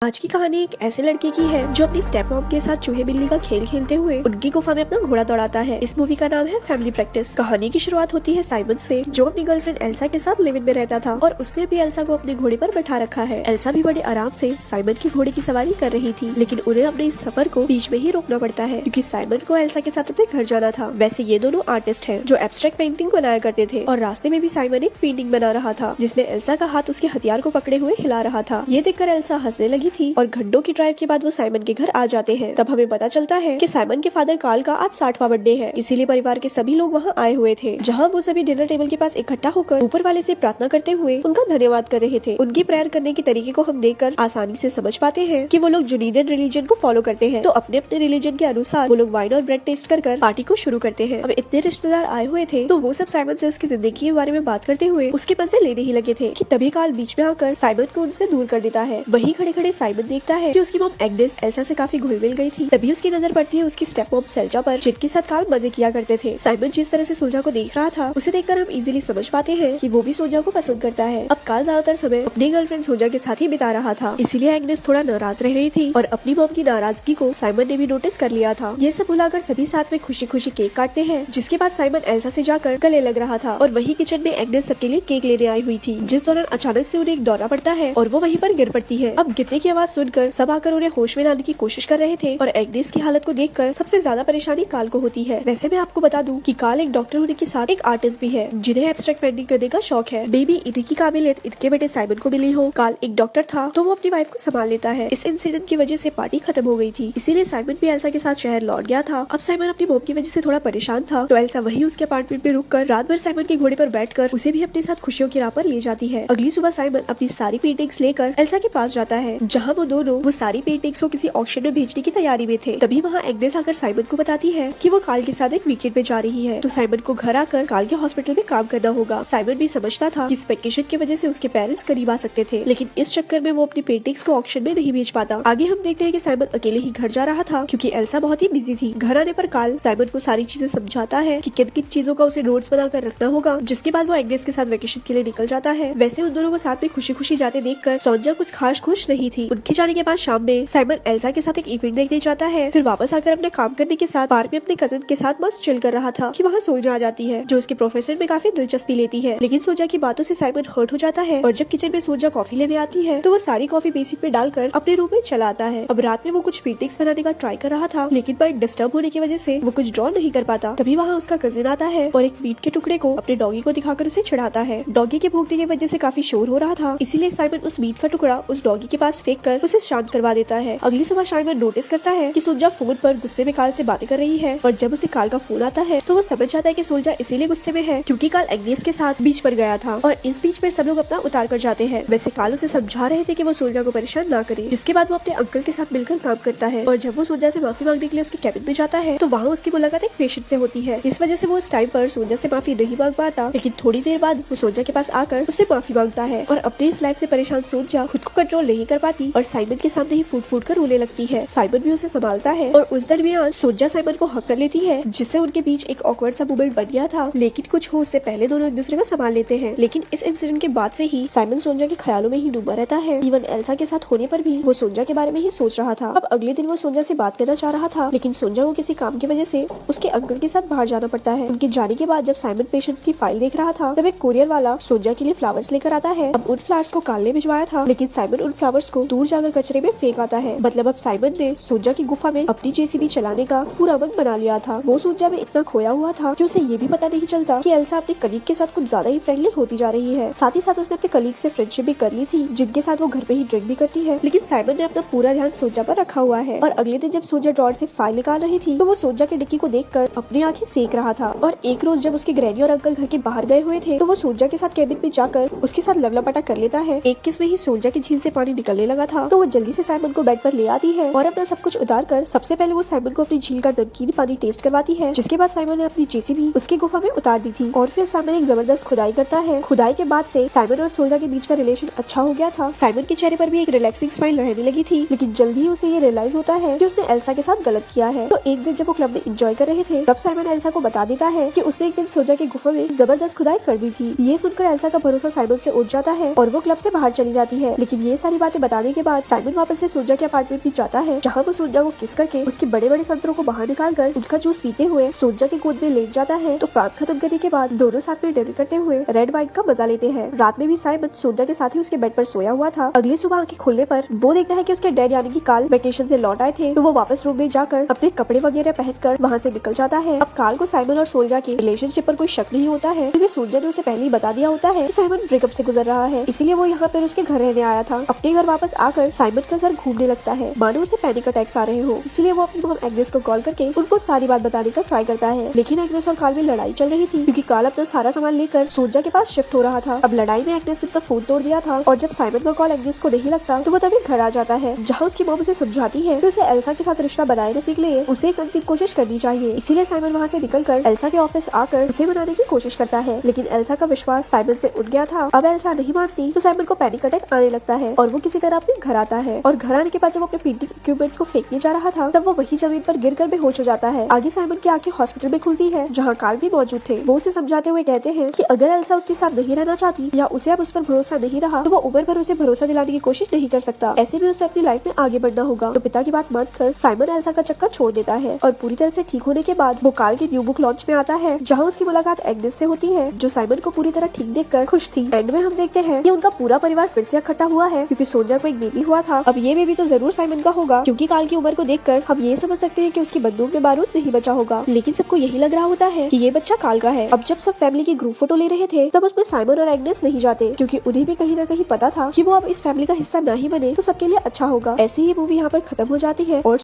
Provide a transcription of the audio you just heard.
आज की कहानी एक ऐसे लड़के की है जो अपनी स्टेप मॉम के साथ चूहे बिल्ली का खेल खेलते हुए उनकी गुफा में अपना घोड़ा दौड़ाता है। इस मूवी का नाम है फैमिली प्रैक्टिस। कहानी की शुरुआत होती है साइमन से, जो अपनी गर्लफ्रेंड एल्सा के साथ लिव इन में रहता था और उसने भी एल्सा को अपने घोड़े पर बैठा रखा है। एल्सा भी बड़े आराम से साइमन की घोड़े की सवारी कर रही थी, लेकिन उन्हें अपने इस सफर को बीच में ही रोकना पड़ता है क्योंकि साइमन को एल्सा के साथ अपने घर जाना था। वैसे ये दोनों आर्टिस्ट हैं जो एब्स्ट्रैक्ट पेंटिंग बनाया करते थे और रास्ते में भी साइमन एक पेंटिंग बना रहा था जिसमें एल्सा का हाथ उसके हथियार को पकड़े हुए हिला रहा था। ये देखकर एल्सा हंसने लगी थी और घंटों की ड्राइव के बाद वो साइमन के घर आ जाते हैं। तब हमें पता चलता है कि साइमन के फादर कार्ल का आज 60वां बर्थडे है, इसीलिए परिवार के सभी लोग वहाँ आए हुए थे, जहाँ वो सभी डिनर टेबल के पास इकट्ठा होकर ऊपर वाले से प्रार्थना करते हुए उनका धन्यवाद कर रहे थे। उनकी प्रेयर करने के तरीके को हम देखकर आसानी से समझ पाते हैं कि वो लोग जुनीडियन रिलीजन को फॉलो करते हैं, तो अपने अपने रिलीजन के अनुसार वो लोग वाइन और ब्रेड टेस्ट कर पार्टी को शुरू करते हैं। अब इतने रिश्तेदार आए हुए थे तो वो सब साइमन से उसकी जिंदगी के बारे में बात करते हुए उसके मजे लेने ही लगे थे कि तभी कार्ल बीच में आकर साइमन को उनसे दूर कर देता है। वही खड़े खड़े साइमन देखता है कि उसकी मॉम एग्नेस एल्सा से काफी घुल मिल गई थी। तभी उसकी नजर पड़ती है उसकी स्टेप मॉम सेल्जा पर, जिनके साथ कार्ल मजे किया करते थे। साइमन जिस तरह से सोल्जा को देख रहा था उसे देखकर हम इजीली समझ पाते हैं कि वो भी सोल्जा को पसंद करता है। अब कार्ल ज्यादातर समय अपनी गर्लफ्रेंड सोल्जा के साथ ही बिता रहा था, इसीलिए एग्नेस थोड़ा नाराज रह रही थी और अपनी मॉम की नाराजगी को साइमन ने भी नोटिस कर लिया था। ये सब भुलाकर सभी साथ में खुशी खुशी केक काटते हैं, जिसके बाद साइमन एल्सा से जाकर गले लग रहा था और वही किचन में एग्नेस सबके लिए केक लेने आई हुई थी, जिस दौरान अचानक से उन्हें एक दौरा पड़ता है और वो वहीं पर गिर पड़ती है। अब गिरने की आवाज सुनकर सब आकर उन्हें होश में लाने की कोशिश कर रहे थे और एग्नेस की हालत को देखकर सबसे ज्यादा परेशानी कार्ल को होती है। वैसे मैं आपको बता दूं कि कार्ल एक डॉक्टर होने के साथ एक आर्टिस्ट भी है, जिन्हें एब्स्ट्रैक्ट पेंटिंग करने का शौक है। बेबी इन्हीं की काबिलियत इनके बेटे साइमन को मिली हो। कार्ल एक डॉक्टर था तो वो अपनी वाइफ को संभाल लेता है। इस इंसिडेंट की वजह से पार्टी खत्म हो गई थी, इसीलिए साइमन भी एल्सा के साथ शहर लौट गया था। अब साइमन अपनी मॉम की वजह से थोड़ा परेशान था, तो एल्सा वही उसके अपार्टमेंट में रुककर रात भर साइमन के घोड़े पर बैठकर उसे भी अपने साथ खुशियों की राह पर ले जाती है। अगली सुबह साइमन अपनी सारी पेंटिंग्स लेकर एल्सा के पास जाता है, जहाँ वो दोनों वो सारी पेंटिंग्स को किसी ऑक्शन में भेजने की तैयारी में थे। तभी वहाँ एग्नेस आकर साइमन को बताती है कि वो कार्ल के साथ एक वीकेंड पे जा रही है, तो साइमन को घर आकर कार्ल के हॉस्पिटल में काम करना होगा। साइमन भी समझता था कि इस वेकेशन की वजह से उसके पेरेंट्स करीब आ सकते थे, लेकिन इस चक्कर में वो अपनी पेंटिंग्स को ऑक्शन में नहीं भेज पाता। आगे हम देखते हैं कि साइमन अकेले ही घर जा रहा था क्योंकि एल्सा बहुत ही बिजी थी। घर आने पर कार्ल साइमन को सारी चीजें समझाता है कि किन किन चीजों का उसे नोट्स बनाकर रखना होगा, जिसके बाद वो एग्नेस के साथ वेकेशन के लिए निकल जाता है। वैसे उन दोनों को साथ में खुशी खुशी जाते देखकर सोनिया कुछ खास खुश नहीं थी। उनके जाने के बाद शाम में साइमन एल्सा के साथ एक इवेंट देखने जाता है, फिर वापस आकर अपने काम करने के साथ पार्क में अपने कजिन के साथ मस्त चिल कर रहा था कि वहाँ सोल्जा आ जाती है, जो उसके प्रोफेसर में काफी दिलचस्पी लेती है। लेकिन सोल्जा की बातों से साइमन हर्ट हो जाता है और जब किचन में सोल्जा कॉफी लेने आती है तो वो सारी कॉफी बेसिन पे डालकर अपने रूम में चला आता है। अब रात में वो कुछ पेंटिंग्स बनाने का ट्राई कर रहा था, लेकिन माइंड डिस्टर्ब होने की वजह से वो कुछ ड्रॉ नहीं कर पाता। तभी वहाँ उसका कजिन आता है और एक मीट के टुकड़े को अपने डॉगी को दिखाकर उसे चिढ़ाता है। डॉगी के भूखने की वजह से काफी शोर हो रहा था, इसीलिए साइमन उस मीट का टुकड़ा उस डॉगी के पास फेंक कर उसे शांत करवा देता है। अगली सुबह साइमन नोटिस करता है कि सोल्जा फोन पर गुस्से में कार्ल से बातें कर रही है और जब उसे कार्ल का फोन आता है तो वो समझ जाता है कि सोल्जा इसीलिए गुस्से में है क्योंकि कार्ल एग्नेस के साथ बीच पर गया था और इस बीच में सब लोग अपना उतार कर जाते हैं। वैसे कार्ल उसे समझा रहे थे कि वो सोल्जा को परेशान ना करे, जिसके बाद वो अपने अंकल के साथ मिलकर काम करता है और जब वो सोल्जा से माफी मांगने के लिए उसके कैबिन में जाता है तो वहाँ उसकी मुलाकात एक पेशेंट से होती है। इस वजह से वो उस टाइम पर सोल्जा से माफी नहीं मांग पाता, लेकिन थोड़ी देर बाद वो सोल्जा के पास आकर उससे माफी मांगता है और अपनी इस लाइफ से परेशान सोल्जा खुद को कंट्रोल नहीं कर पाती और साइमन के सामने ही फूट फूट कर रोने लगती है। साइमन भी उसे संभालता है और उस दरमियान सोल्जा साइमन को हक कर लेती है, जिससे उनके बीच एक ऑकवर्ड सा मोमेंट बन गया था, लेकिन कुछ हो उससे पहले दोनों एक दूसरे को संभाल लेते हैं। लेकिन इस इंसिडेंट के बाद से ही साइमन सोल्जा के ख्यालों में ही डूबा रहता है। इवन एल्सा के साथ होने पर भी वो सोल्जा के बारे में ही सोच रहा था। अब अगले दिन वो सोल्जा से बात करना चाह रहा था, लेकिन सोल्जा को किसी काम की वजह से उसके अंकल के साथ बाहर जाना पड़ता है। उनके जाने के बाद जब साइमन पेशेंट्स की फाइल देख रहा था तब एक कोरियर वाला सोल्जा के लिए फ्लावर्स लेकर आता है। अब उन फ्लावर्स को कार्ल ने भिजवाया था, लेकिन साइमन उन फ्लावर्स को दूर जाकर कचरे में फेंक आता है। मतलब अब साइमन ने सोल्जा की गुफा में अपनी जेसीबी चलाने का पूरा मन बना लिया था। वो सोल्जा में इतना खोया हुआ था कि उसे ये भी पता नहीं चलता कि एल्सा अपने कलीग के साथ कुछ ज्यादा ही फ्रेंडली होती जा रही है। साथ ही साथ उसने अपने कलीग से फ्रेंडशिप भी कर ली थी, जिनके साथ वो घर पे ही ड्रिंक भी करती है। लेकिन साइमन ने अपना पूरा ध्यान सोल्जा पर रखा हुआ है और अगले दिन जब सोल्जा ड्रॉर से फाइल निकाल रही थी तो वो सोल्जा के डिक्की को देखकर अपनी आंखें सेक रहा था। और एक रोज जब उसके ग्रैनी और अंकल घर के बाहर गए हुए थे तो वो सोल्जा के साथ कैबिन में जाकर उसके साथ लवलापटा कर लेता है। एक किस में ही सोल्जा की झील से पानी निकलने लगा था, तो वो जल्दी से साइमन को बेड पर ले आती है और अपना सब कुछ उतार कर सबसे पहले वो साइमन को अपनी झील का नमकीन पानी टेस्ट करवाती है, जिसके बाद साइमन ने अपनी जेसीबी उसकी गुफा में उतार दी थी और फिर साइमन एक जबरदस्त खुदाई करता है। खुदाई के बाद से साइमन और सोल्जा के बीच का रिलेशन अच्छा हो गया था। साइमन के चेहरे पर भी एक रिलैक्सिंग स्माइल रहने लगी थी, लेकिन जल्दी ही उसे ये रियलाइज होता है कि उसने एल्सा के साथ गलत किया है। तो एक दिन जब वो क्लब में एंजॉय कर रहे थे तब साइमन एल्सा को बता देता है कि उसने एक दिन सोल्जा की गुफा में जबरदस्त खुदाई कर दी थी। ये सुनकर एल्सा का भरोसा साइमन से उठ जाता है और वो क्लब से बाहर चली जाती है, लेकिन ये सारी बातें बता जाने के बाद साइमन वापस से सोनिया के अपार्टमेंट में जाता है, जहाँ वो सोनिया को किस करके उसके बड़े बड़े संतरों को बाहर निकाल कर उनका जूस पीते हुए सोनिया के गोद में लेट जाता है। तो काम खत्म करने के बाद दोनों साथ में डिनर करते हुए रेड वाइन का मजा लेते हैं। रात में भी साइमन सोनिया के साथ ही उसके बेड पर सोया हुआ था। अगली सुबह आंखें खुलने पर वो देखता है कि उसके डैड यानी कि कार्ल वेकेशन से लौट आए थे। तो वो वापस रूम में जाकर अपने कपड़े वगैरह पहनकर वहाँ से निकल जाता है। अब कार्ल को साइमन और सोनिया के रिलेशनशिप पर कोई शक नहीं होता है, क्योंकि सोनिया ने उसे पहले ही बता दिया होता है कि साइमन ब्रेकअप से गुजर रहा है, इसीलिए वो यहाँ पर उसके घर रहने आया था। अपने घर वापस आकर साइमन का सर घूमने लगता है, मानो उसे पैनिक अटैक्स आ रहे हो। इसलिए वो अपनी मॉम एग्नेस को कॉल करके उनको सारी बात बताने का ट्राई करता है। लेकिन एग्नेस और कार्ल में लड़ाई चल रही थी, क्योंकि कार्ल अपना सारा सामान लेकर सोनिया के पास शिफ्ट हो रहा था। अब लड़ाई में एग्नेस ने अपना फोन तोड़ दिया था, और जब साइमन का कॉल एग्नेस को नहीं लगता तो वो तभी घर आ जाता है, जहाँ उसकी मॉम उसे समझाती है कि उसे एल्सा के साथ रिश्ता बनाए रखने के लिए उसे एक अंतिम कोशिश करनी चाहिए। इसीलिए साइमन वहाँ से निकलकर एल्सा के ऑफिस आकर उसे मनाने की कोशिश करता है, लेकिन एल्सा का विश्वास साइमन से उठ गया था। अब एल्सा नहीं मानती तो साइमन को पैनिक अटैक आने लगता है, और वो किसी तरह अपने घर आता है। और घर आने के बाद जब अपने पेंटिंग इक्विपमेंट्स को फेंकने जा रहा था, तब वो वही जमीन पर गिरकर बेहोश हो जाता है। आगे साइमन की आंखें हॉस्पिटल में खुलती है, जहाँ कार्ल भी मौजूद थे। वो उसे समझाते हुए कहते हैं कि अगर एल्सा उसके साथ नहीं रहना चाहती या उसे अब उस पर भरोसा नहीं रहा, तो वो उम्र भर उसे भरोसा दिलाने की कोशिश नहीं कर सकता। ऐसे में उसे अपनी लाइफ में आगे बढ़ना होगा। तो पिता की बात मानकर साइमन एल्सा का चक्कर छोड़ देता है, और पूरी तरह से ठीक होने के बाद वो कार्ल के न्यू बुक लॉन्च में आता है, जहाँ उसकी मुलाकात एग्नेस से होती है, जो साइमन को पूरी तरह ठीक देखकर खुश थी। एंड में हम देखते हैं कि उनका पूरा परिवार फिर से इकट्ठा हुआ है, क्योंकि सोनिया को एक बेबी हुआ था। अब ये बेबी तो जरूर साइमन का होगा, क्योंकि कार्ल की उम्र को देखकर हम ये समझ सकते हैं कि उसकी बंदूक में बारूद नहीं बचा होगा। लेकिन सबको यही लग रहा होता है कि ये बच्चा कार्ल का है। अब जब सब फैमिली की ग्रुप फोटो ले रहे थे, तब उसमें साइमन और एग्नेस नहीं जाते, क्योंकि उन्हें भी कहीं ना कहीं पता था कि वो अब इस फैमिली का हिस्सा नहीं बने तो सबके लिए अच्छा होगा। ऐसे ही मूवी यहाँ पर खत्म हो जाती है, और